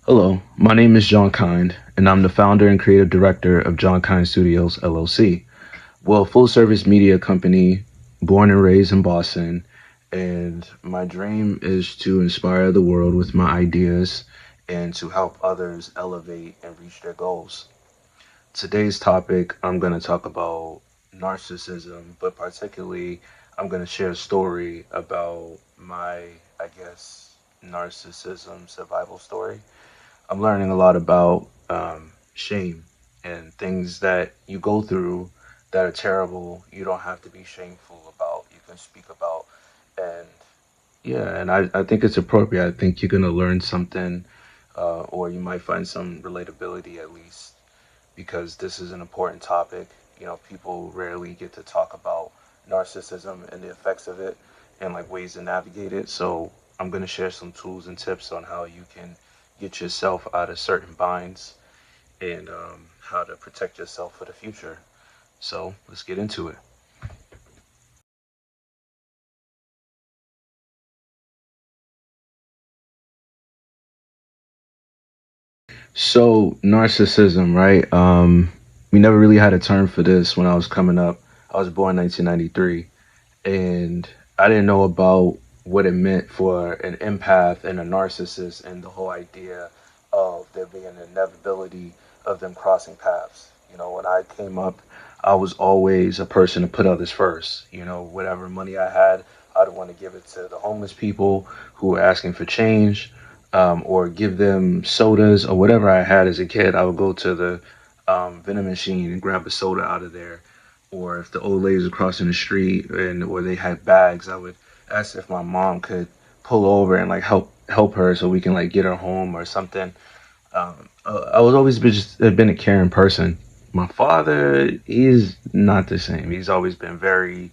Hello, my name is John Kind, and I'm the founder and creative director of John Kind Studios, LLC. Well, a full service media company born and raised in Boston. And my dream is to inspire the world with my ideas and to help others elevate and reach their goals. Today's topic, I'm going to talk about narcissism, but particularly, I'm going to share a story about my, I guess, narcissism survival story. I'm learning a lot about shame and things that you go through that are terrible. You don't have to be shameful about. You can speak about, and yeah, and I think it's appropriate. I think you're gonna learn something, or you might find some relatability at least, because this is an important topic. People rarely get to talk about narcissism and the effects of it and like ways to navigate it. So I'm gonna share some tools and tips on how you can get yourself out of certain binds and how to protect yourself for the future. So let's get into it. So narcissism, right? We never really had a term for this when I was coming up. I was born 1993, and I didn't know about what it meant for an empath and a narcissist, and the whole idea of there being an inevitability of them crossing paths. When I came up, I was always a person to put others first. Whatever money I had, I'd want to give it to the homeless people who were asking for change, or give them sodas or whatever I had as a kid. I would go to the vending machine and grab a soda out of there. Or if the old ladies were crossing the street and or they had bags, I would ask if my mom could pull over and like help her so we can like get her home or something. I was always just been a caring person. My father, he's not the same. He's always been very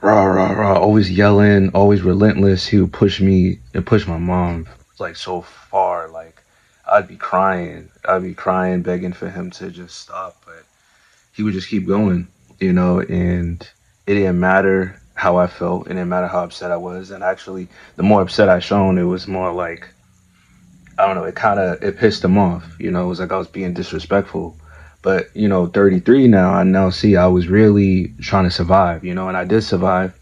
rah rah rah, always yelling, always relentless. He would push me and push my mom like so far. Like I'd be crying, begging for him to just stop, but he would just keep going, and it didn't matter how I felt. It didn't matter how upset I was. And actually, the more upset I shown, it was more like, I don't know, it pissed him off. It was like I was being disrespectful. But, 33 now, I now see I was really trying to survive, and I did survive.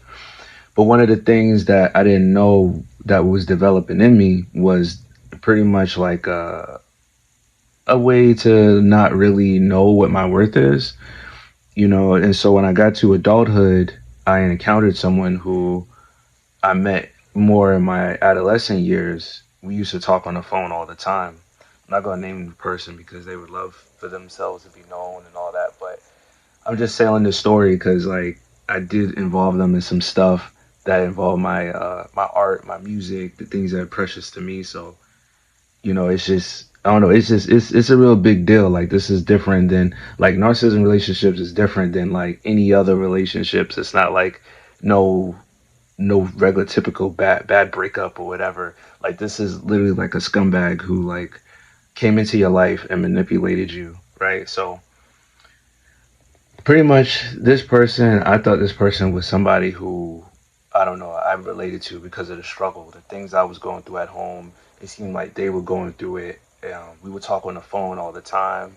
But one of the things that I didn't know that was developing in me was pretty much like a way to not really know what my worth is, and so when I got to adulthood, I encountered someone who I met more in my adolescent years. We used to talk on the phone all the time. I'm not gonna name the person because they would love for themselves to be known and all that, but I'm just telling this story because like I did involve them in some stuff that involved my art, my music, the things that are precious to me. So it's just, I don't know, it's a real big deal. Like this is different than like narcissism relationships is different than like any other relationships. It's not like no no regular typical bad breakup or whatever. Like this is literally like a scumbag who like came into your life and manipulated you, right? So pretty much this person, I thought this person was somebody who, I don't know, I related to because of the struggle, the things I was going through at home. It seemed like they were going through it. We would talk on the phone all the time.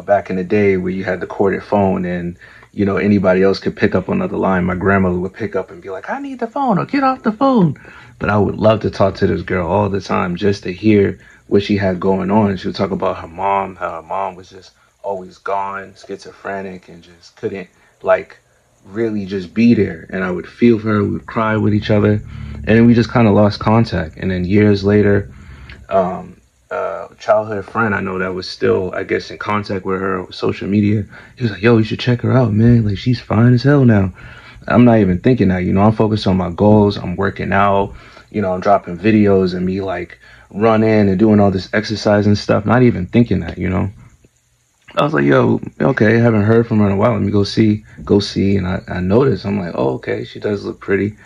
Back in the day where you had the corded phone and, anybody else could pick up another line. My grandmother would pick up and be like, I need the phone or get off the phone. But I would love to talk to this girl all the time just to hear what she had going on. She would talk about her mom, how her mom was just always gone, schizophrenic, and just couldn't like really just be there. And I would feel for her, we would cry with each other. And then we just kind of lost contact. And then years later, childhood friend I know that was still, I guess, in contact with her on social media. He was like, "Yo, you should check her out, man. Like, she's fine as hell now." I'm not even thinking that. I'm focused on my goals. I'm working out. I'm dropping videos and me like running and doing all this exercise and stuff. Not even thinking that. I was like, "Yo, okay, haven't heard from her in a while. Let me go see." And I noticed. I'm like, "Oh, okay, she does look pretty."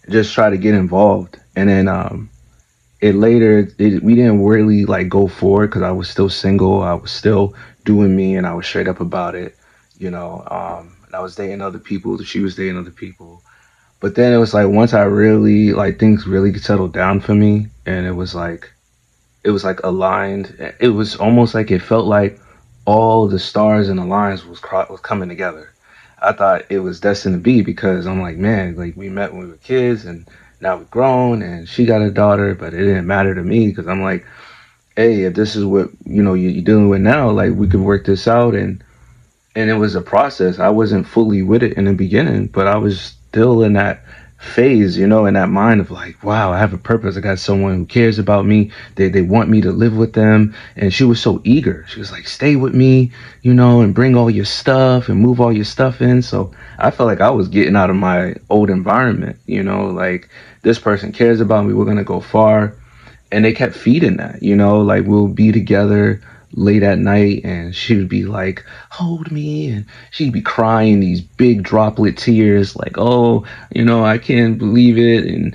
Just try to get involved, and then we didn't really like go forward because I was still single. I was still doing me, and I was straight up about it. And I was dating other people. She was dating other people. But then it was like once I really like things really settled down for me, and it was like it was like aligned. It was almost like it felt like all the stars and the lines was coming together. I thought it was destined to be because I'm like, man, like we met when we were kids and now we're grown and she got a daughter, but it didn't matter to me because I'm like, hey, if this is what you're dealing with now, like we could work this out, and it was a process. I wasn't fully with it in the beginning, but I was still in that phase, in that mind of like, wow, I have a purpose. I got someone who cares about me. They want me to live with them. And she was so eager. She was like, stay with me, and bring all your stuff and move all your stuff in. So I felt like I was getting out of my old environment, like this person cares about me. We're going to go far, and they kept feeding that, like we'll be together late at night and she would be like, hold me, and she'd be crying these big droplet tears like, oh, I can't believe it, and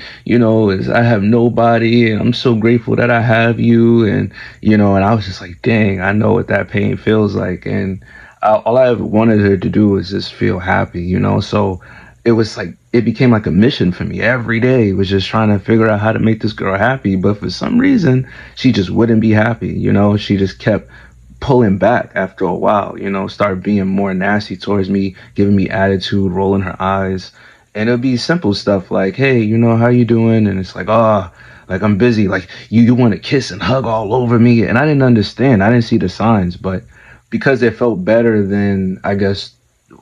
I have nobody and I'm so grateful that I have you, and I was just like, dang, I know what that pain feels like. And all I ever wanted her to do was just feel happy, so it was like it became like a mission for me. Every day was just trying to figure out how to make this girl happy, but for some reason she just wouldn't be happy. She just kept pulling back after a while. Started being more nasty towards me, giving me attitude, rolling her eyes, and it'll be simple stuff like, hey, how you doing? And it's like, oh, like I'm busy. Like you want to kiss and hug all over me, and I didn't understand. I didn't see the signs, but because it felt better than, I guess,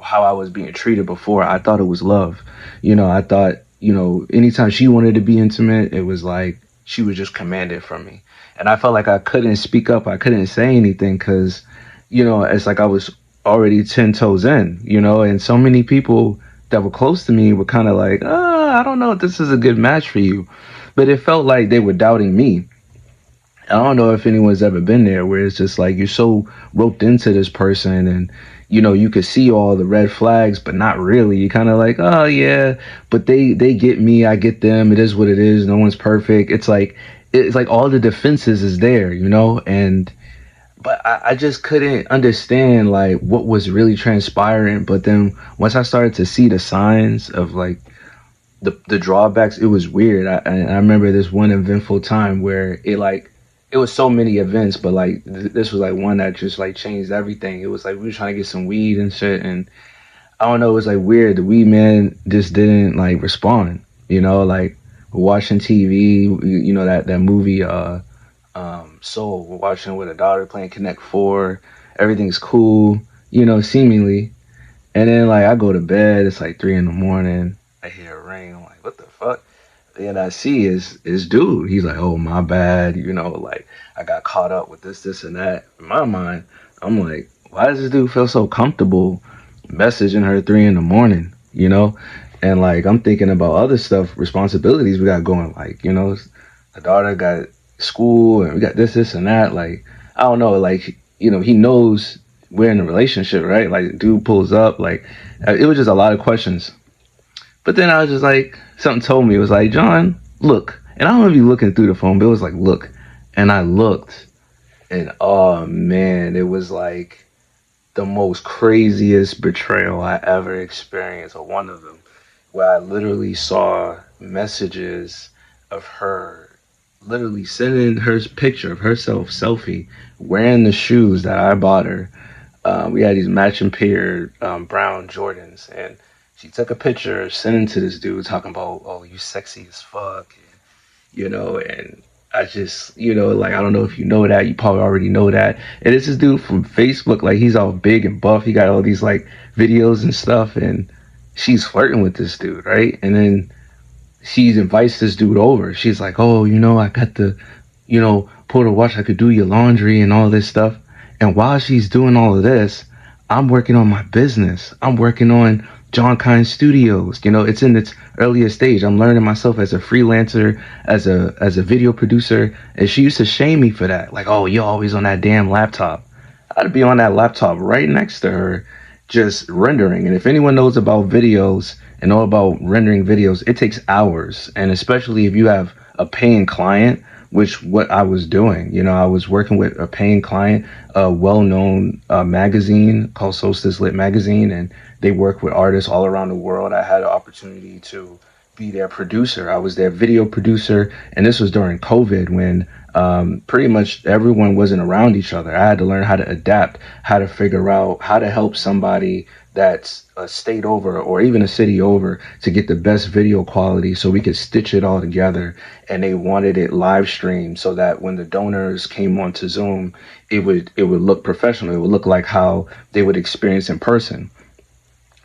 how I was being treated before, I thought it was love. I thought, anytime she wanted to be intimate, it was like she would just command it from me. And I felt like I couldn't speak up. I couldn't say anything because, it's like I was already 10 toes in, and so many people that were close to me were kind of like, I don't know if this is a good match for you. But it felt like they were doubting me. I don't know if anyone's ever been there where it's just like you're so roped into this person, and you could see all the red flags but not really. You kind of like, oh yeah, but they get me, I get them, it is what it is, no one's perfect. It's like all the defenses is there, and but I just couldn't understand like what was really transpiring. But then once I started to see the signs of like the drawbacks, it was weird. I remember this one eventful time where it was so many events, but like this was like one that just like changed everything. It was like we were trying to get some weed and shit, and I don't know, it was like weird. The weed man just didn't like respond. Like we're watching TV, that movie Soul. We're watching with a daughter playing Connect Four. Everything's cool, seemingly. And then like I go to bed, it's like 3 in the morning. I hear a ring. I'm like, what the fuck? And I see is dude. He's like, oh my bad, like I got caught up with this, and that. In my mind, I'm like, why does this dude feel so comfortable messaging her 3 in the morning? And like I'm thinking about other stuff, responsibilities we got going. Like, the daughter got school, and we got this, and that. Like, I don't know, like, he knows we're in a relationship, right? Like, dude pulls up, like, it was just a lot of questions. But then I was just like, something told me, it was like, John, look. And I don't know if you're looking through the phone, but it was like, look. And I looked, and oh man, it was like the most craziest betrayal I ever experienced, or one of them, where I literally saw messages of her literally sending her picture of herself, selfie, wearing the shoes that I bought her. We had these matching pair brown Jordans, and she took a picture, sending to this dude, talking about, "Oh, you sexy as fuck," and I just, like, I don't know if you know that, you probably already know that. And it's this dude from Facebook, like he's all big and buff. He got all these like videos and stuff, and she's flirting with this dude, right? And then she invites this dude over. She's like, oh, I got the, Porter Watch. I could do your laundry and all this stuff. And while she's doing all of this, I'm working on my business. I'm working on John Kind Studios. It's in its earlier stage. I'm learning myself as a freelancer, as a video producer. And she used to shame me for that. Like, oh, you're always on that damn laptop. I'd be on that laptop right next to her, just rendering. And if anyone knows about videos and know about rendering videos, it takes hours. And especially if you have a paying client, which what I was doing, I was working with a paying client, a well-known magazine called Solstice Lit Magazine, and they work with artists all around the world. I had an opportunity to be their producer. I was their video producer, and this was during COVID when pretty much everyone wasn't around each other. I had to learn how to adapt, how to figure out how to help somebody that's a state over or even a city over to get the best video quality so we could stitch it all together. And they wanted it live streamed so that when the donors came onto Zoom, it would look professional. It would look like how they would experience in person.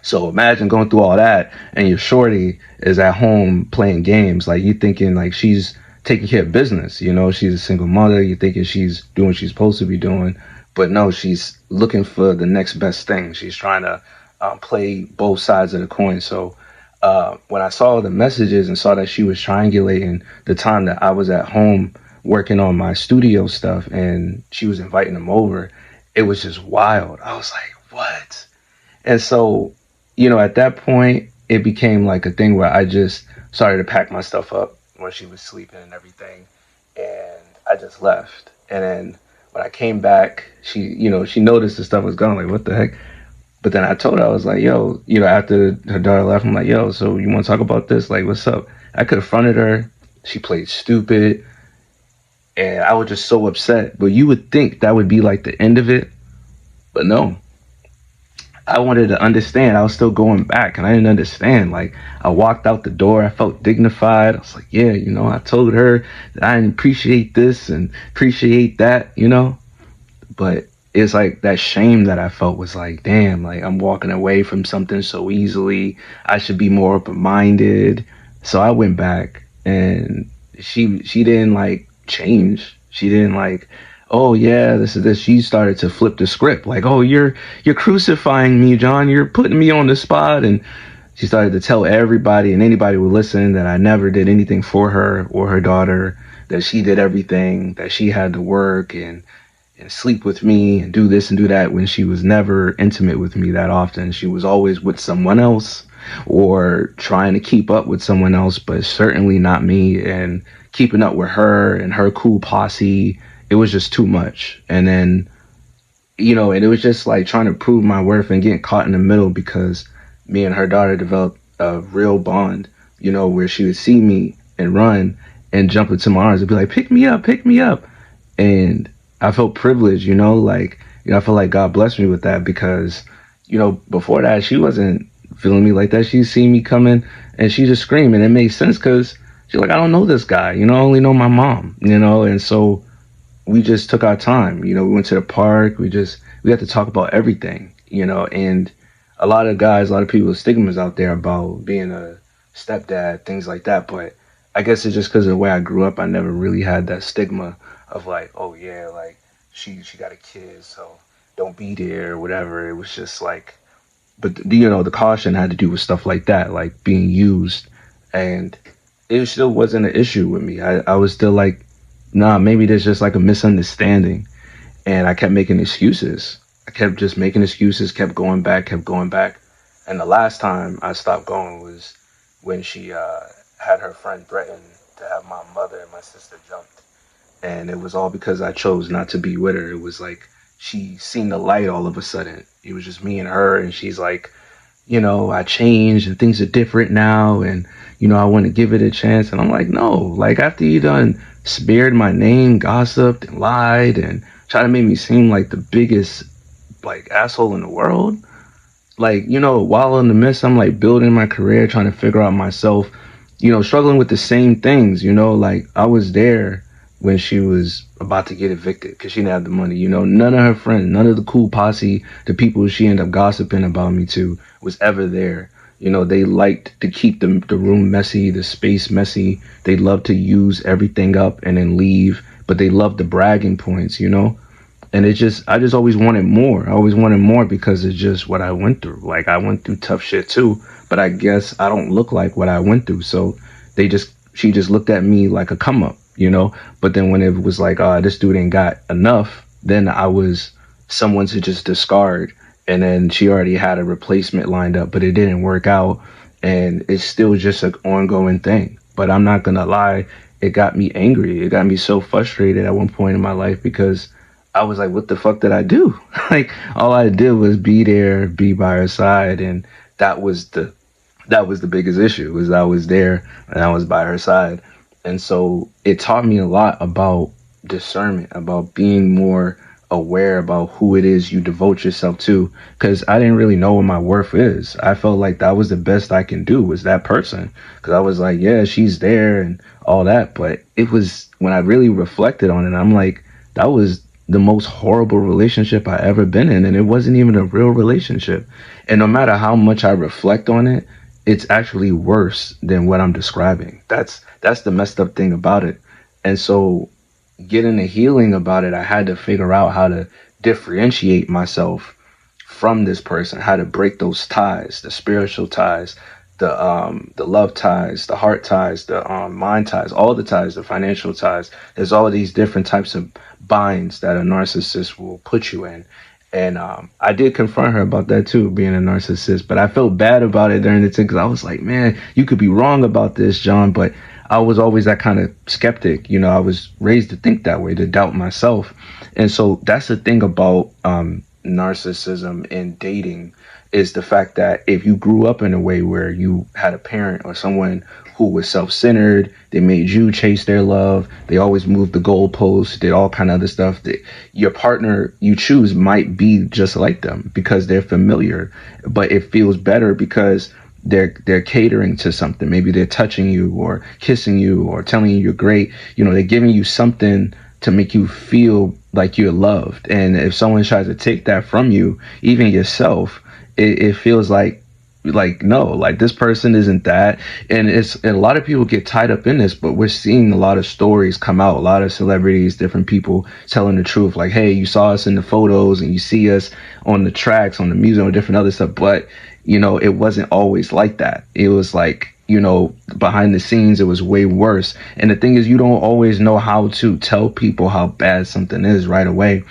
So imagine going through all that and your shorty is at home playing games. Like you thinking like she's taking care of business, she's a single mother. You thinking she's doing what she's supposed to be doing, but no, she's looking for the next best thing. She's trying to play both sides of the coin. So when I saw the messages and saw that she was triangulating the time that I was at home working on my studio stuff and she was inviting them over, it was just wild. I was like, what? And so, at that point, it became like a thing where I just started to pack my stuff up when she was sleeping and everything. And I just left. And then when I came back, she noticed the stuff was gone. Like, what the heck? But then I told her, I was like, yo, after her daughter left, I'm like, yo, so you want to talk about this? Like, what's up? I could have fronted her. She played stupid. And I was just so upset. But you would think that would be like the end of it. But no, I wanted to understand. I was still going back and I didn't understand. Like I walked out the door, I felt dignified. I was like, yeah, I told her that I didn't appreciate this and appreciate that. But it's like that shame that I felt was like, damn, like I'm walking away from something so easily. I should be more open minded. So I went back and she didn't like change. She didn't like, oh yeah, this is this. She started to flip the script, like, oh, you're crucifying me, John. You're putting me on the spot. And she started to tell everybody and anybody who would listen that I never did anything for her or her daughter, that she did everything, that she had to work and sleep with me and do this and do that, when she was never intimate with me that often. She was always with someone else or trying to keep up with someone else, but certainly not me. And keeping up with her and her cool posse, it was just too much. And then, and it was just like trying to prove my worth and getting caught in the middle, because me and her daughter developed a real bond, where she would see me and run and jump into my arms and be like, pick me up, pick me up. And I felt privileged, like, I feel like God blessed me with that, because, before that, she wasn't feeling me like that. She'd see me coming and she just screamed, and it made sense because she's like, I don't know this guy, I only know my mom, and so we just took our time. We went to the park. We had to talk about everything, and a lot of guys, a lot of people, stigmas out there about being a stepdad, things like that. But I guess it's just because of the way I grew up. I never really had that stigma of like, oh yeah, like she got a kid, so don't be there or whatever. It was just like, but the caution had to do with stuff like that, like being used. And it still wasn't an issue with me. I was still like, nah, maybe there's just like a misunderstanding. And I kept making excuses. I kept just making excuses, kept going back, kept going back. And the last time I stopped going was when she had her friend threaten to have my mother and my sister jumped. And it was all because I chose not to be with her. It was like she seen the light all of a sudden. It was just me and her, and she's like, I changed and things are different now, and I want to give it a chance. And I'm like, no, like after you done smeared my name, gossiped and lied and tried to make me seem like the biggest like asshole in the world. Like, while in the midst, I'm like building my career, trying to figure out myself, struggling with the same things, like I was there when she was about to get evicted because she didn't have the money. None of her friends, none of the cool posse, the people she ended up gossiping about me to, was ever there. They liked to keep the room messy, the space messy. They loved to use everything up and then leave, but they loved the bragging points. And I just always wanted more. I always wanted more because it's just what I went through. Like I went through tough shit too, but I guess I don't look like what I went through. So she just looked at me like a come up. But then when it was like, this dude ain't got enough, then I was someone to just discard. And then she already had a replacement lined up, but it didn't work out. And it's still just an ongoing thing. But I'm not going to lie, it got me angry. It got me so frustrated at one point in my life because I was like, what the fuck did I do? Like, all I did was be there, be by her side. And that was That was the biggest issue, was I was there and I was by her side. And so it taught me a lot about discernment, about being more aware about who it is you devote yourself to, because I didn't really know what my worth is. I felt like that was the best I can do, was that person, because I was like, yeah, she's there and all that, but it was when I really reflected on it, I'm like, that was the most horrible relationship I ever been in, and it wasn't even a real relationship. And no matter how much I reflect on it, it's actually worse than what I'm describing. That's the messed up thing about it. And so getting the healing about it, I had to figure out how to differentiate myself from this person, how to break those ties, the spiritual ties, the love ties, the heart ties, the mind ties, all the ties, the financial ties. There's all these different types of binds that a narcissist will put you in. And I did confront her about that too, being a narcissist. But I felt bad about it during the time, because I was like, man, you could be wrong about this, John. But I was always that kind of skeptic. You know, I was raised to think that way, to doubt myself. And so that's the thing about narcissism in dating, is the fact that if you grew up in a way where you had a parent or someone who was self-centered, they made you chase their love, they always moved the goalposts, did all kind of other stuff, that your partner you choose might be just like them because they're familiar, but it feels better because they're catering to something. Maybe they're touching you or kissing you or telling you you're great. You know, they're giving you something to make you feel like you're loved. And if someone tries to take that from you, even yourself, it feels like no, like this person isn't that. And a lot of people get tied up in this, but we're seeing a lot of stories come out, a lot of celebrities, different people telling the truth, like, hey, you saw us in the photos and you see us on the tracks, on the music, or different other stuff, but you know, it wasn't always like that. It was like, you know, behind the scenes, it was way worse. And the thing is, you don't always know how to tell people how bad something is right away.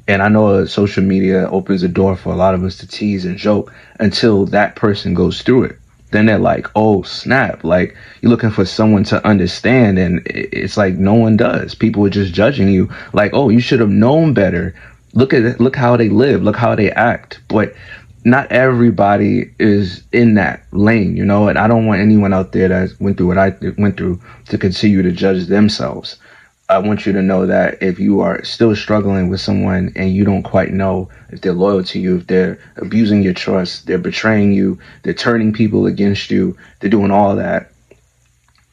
And I know social media opens the door for a lot of us to tease and joke until that person goes through it. Then they're like, oh, snap. Like, you're looking for someone to understand. And it's like no one does. People are just judging you like, oh, you should have known better. Look at it. Look how they live. Look how they act. But not everybody is in that lane, you know, and I don't want anyone out there that went through what I went through to continue to judge themselves. I want you to know that if you are still struggling with someone and you don't quite know if they're loyal to you, if they're abusing your trust, they're betraying you, they're turning people against you, they're doing all that,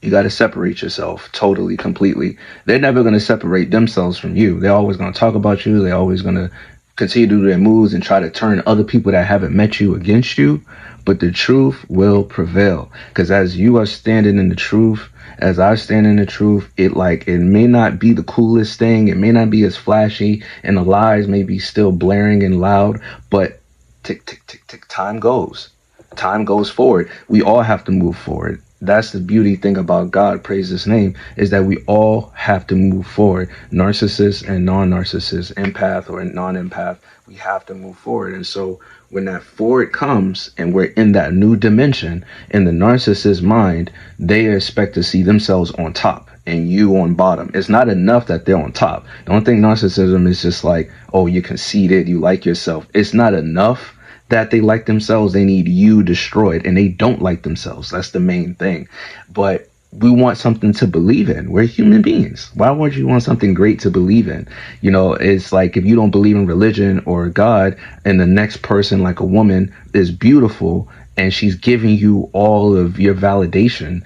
you got to separate yourself totally, completely. They're never going to separate themselves from you. They're always going to talk about you. They're always going to continue to do their moves and try to turn other people that haven't met you against you. But the truth will prevail. Because as you are standing in the truth, as I stand in the truth, it may not be the coolest thing. It may not be as flashy, and the lies may be still blaring and loud, but tick, tick, tick, tick, time goes. Time goes forward. We all have to move forward. That's the beauty thing about God, praise his name, is that we all have to move forward. Narcissist and non-narcissist, empath or non-empath, we have to move forward. And so when that forward comes and we're in that new dimension, in the narcissist mind, they expect to see themselves on top and you on bottom. It's not enough that they're on top. Don't think narcissism is just like, oh, you conceited, you like yourself. It's not enough that they like themselves. They need you destroyed, and they don't like themselves. That's the main thing. But we want something to believe in. We're human beings. Why would you want something great to believe in? You know, it's like if you don't believe in religion or God, and the next person, like a woman, is beautiful and she's giving you all of your validation,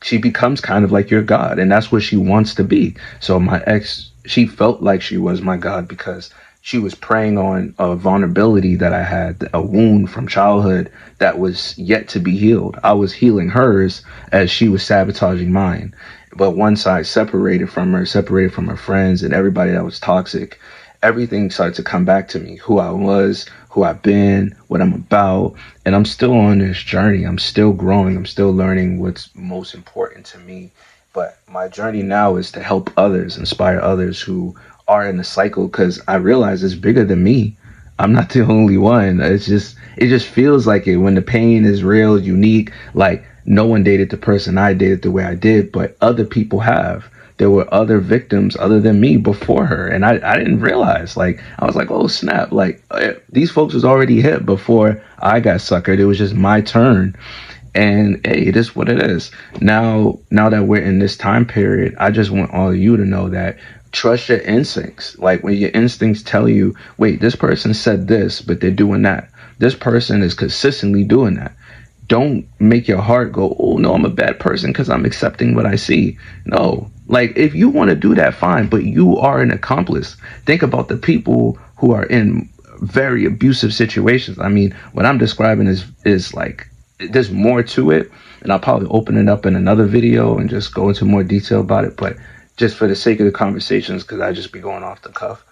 she becomes kind of like your God, and that's what she wants to be. So my ex, she felt like she was my God because she was preying on a vulnerability that I had, a wound from childhood that was yet to be healed. I was healing hers as she was sabotaging mine. But once I separated from her friends and everybody that was toxic, everything started to come back to me, who I was, who I've been, what I'm about. And I'm still on this journey. I'm still growing. I'm still learning what's most important to me. But my journey now is to help others, inspire others who are in the cycle, because I realize it's bigger than me. I'm not the only one. It just feels like it when the pain is real, unique. Like no one dated the person I dated the way I did, but other people have. There were other victims other than me before her, and I didn't realize. Like I was like, oh snap! Like these folks was already hit before I got suckered. It was just my turn. And hey, it is what it is. Now that we're in this time period, I just want all of you to know that trust your instincts. Like when your instincts tell you, wait, this person said this, but they're doing that. This person is consistently doing that. Don't make your heart go, oh no, I'm a bad person because I'm accepting what I see. No. Like if you want to do that, fine, but you are an accomplice. Think about the people who are in very abusive situations. I mean, what I'm describing is like there's more to it, and I'll probably open it up in another video and just go into more detail about it. But just for the sake of the conversations, because I just be going off the cuff,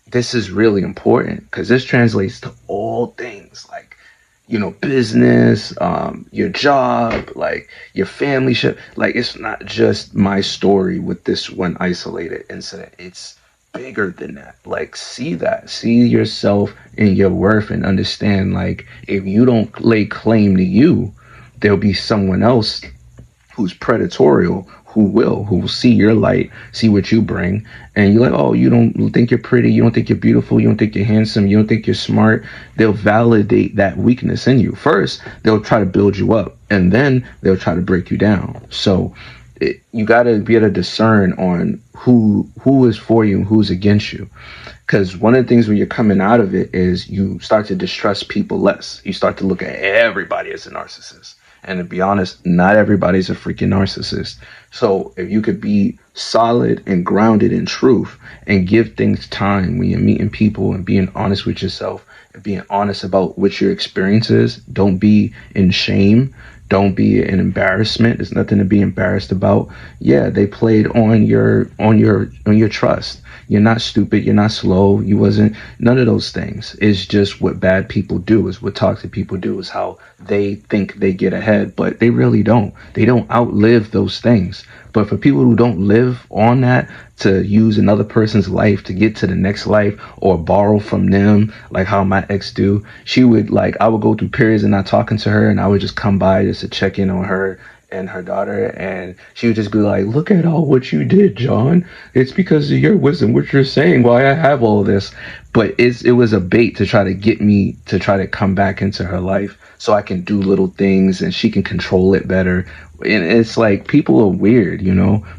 this is really important because this translates to all things like business, your job, like your family ship. Like it's not just my story with this one isolated incident. It's bigger than that. Like see yourself and your worth and understand like if you don't lay claim to you, there'll be someone else who's predatorial, who will see your light, see what you bring, and you're like, oh, you don't think you're pretty, you don't think you're beautiful, you don't think you're handsome, you don't think you're smart. They'll validate that weakness in you. First, they'll try to build you up, and then they'll try to break you down. So you got to be able to discern on who is for you and who's against you. Because one of the things when you're coming out of it is you start to distrust people less. You start to look at everybody as a narcissist. And to be honest, not everybody's a freaking narcissist. So if you could be solid and grounded in truth and give things time when you're meeting people and being honest with yourself and being honest about what your experience is, don't be in shame. Don't be an embarrassment. There's nothing to be embarrassed about. Yeah, they played on your trust. You're not stupid. You're not slow. You wasn't none of those things. It's just what bad people do. Is what toxic people do. Is how they think they get ahead, but they really don't. They don't outlive those things. But for people who don't live on that, to use another person's life to get to the next life or borrow from them, like how my ex do, she would like, I would go through periods and not talking to her, and I would just come by just to check in on her and her daughter, and she would just be like, look at all what you did, John. It's because of your wisdom, what you're saying, why I have all this. But it was a bait to try to get me to try to come back into her life so I can do little things and she can control it better. And it's like people are weird,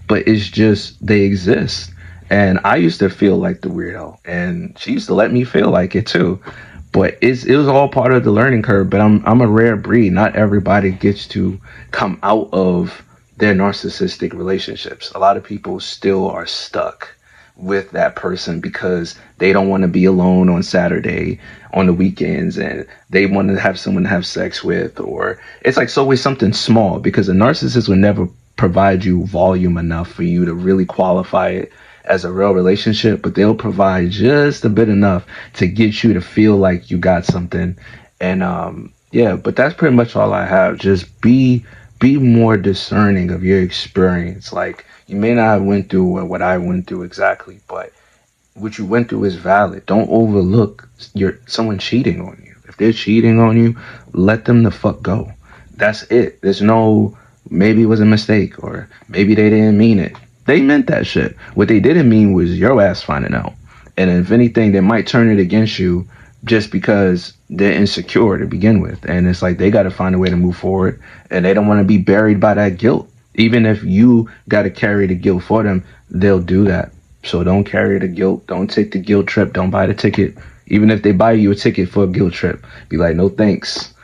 but it's just they exist. And I used to feel like the weirdo, and she used to let me feel like it too. But it was all part of the learning curve. But I'm a rare breed. Not everybody gets to come out of their narcissistic relationships. A lot of people still are stuck with that person because they don't want to be alone on Saturday, on the weekends, and they want to have someone to have sex with, or it's like it's always something small because a narcissist will never provide you volume enough for you to really qualify it as a real relationship, but they'll provide just a bit enough to get you to feel like you got something. And yeah, but that's pretty much all I have. Just be more discerning of your experience. Like you may not have went through what I went through exactly, but what you went through is valid. Don't overlook someone cheating on you. If they're cheating on you, let them the fuck go. That's it. There's no maybe it was a mistake or maybe they didn't mean it. They meant that shit. What they didn't mean was your ass finding out. And if anything, they might turn it against you just because they're insecure to begin with. And it's like they got to find a way to move forward, and they don't want to be buried by that guilt. Even if you got to carry the guilt for them, they'll do that. So don't carry the guilt. Don't take the guilt trip. Don't buy the ticket. Even if they buy you a ticket for a guilt trip, be like, no thanks.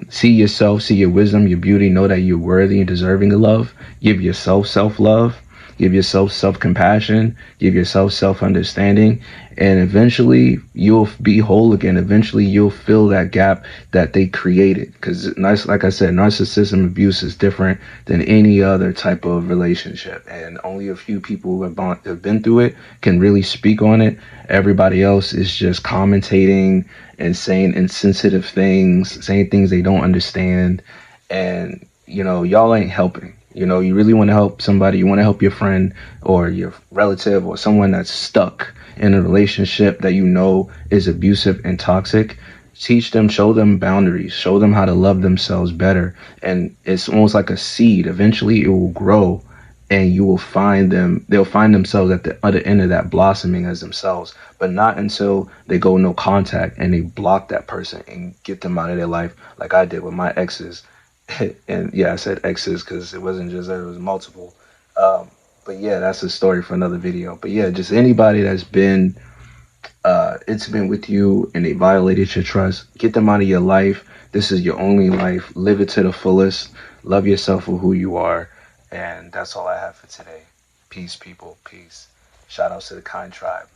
See yourself, see your wisdom, your beauty, know that you're worthy and deserving of love. Give yourself self-love, give yourself self-compassion, give yourself self-understanding, and eventually you'll be whole again. Eventually you'll fill that gap that they created, because like I said, narcissism abuse is different than any other type of relationship, and only a few people who have been through it can really speak on it. Everybody else is just commentating and saying insensitive things, saying things they don't understand, and y'all ain't helping. You really want to help somebody, you want to help your friend or your relative or someone that's stuck in a relationship that is abusive and toxic. Teach them, show them boundaries, show them how to love themselves better. And it's almost like a seed. Eventually it will grow and you will find them, they'll find themselves at the other end of that blossoming as themselves, but not until they go no contact and they block that person and get them out of their life, like I did with my exes. And yeah, I said exes because it wasn't just her, it was multiple. um, but yeah, that's a story for another video. But yeah, just anybody that's been intimate with you and they violated your trust, get them out of your life. This is your only life. Live it to the fullest. Love yourself for who you are. And that's all I have for today. Peace, people. Peace. Shout outs to the Kind Tribe.